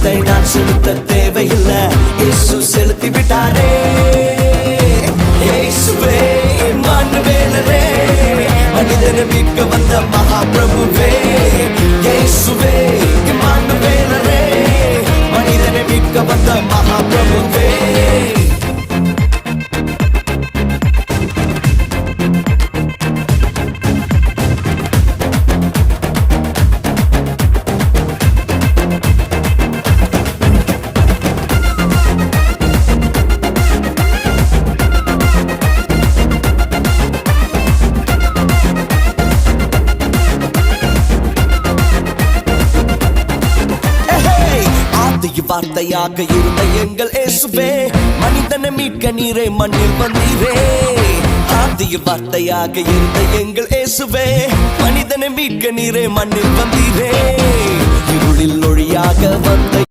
பணத்தை நான் செலுத்த தேவையில்லை, இயேசு செலுத்தி விட்டாரே. இயேசுவே இம்மானுவேலரே, மனிதனை மீட்க வந்த மகாபிரபுவே. இயேசுவே இம்மானுவேலரே, மனிதனை மீட்க வந்த மகாபிரபுவே. வார்த்தையாக இருந்த எங்கள் இயேசுவே, மனிதனை மீட்க நீரே மண்ணில் வந்தீரே. ஆதிய வார்த்தையாக இருந்த எங்கள் இயேசுவே, மனிதனை மீட்க நீரே மண்ணில் வந்தீரே. இருளில் ஒளியாக வந்த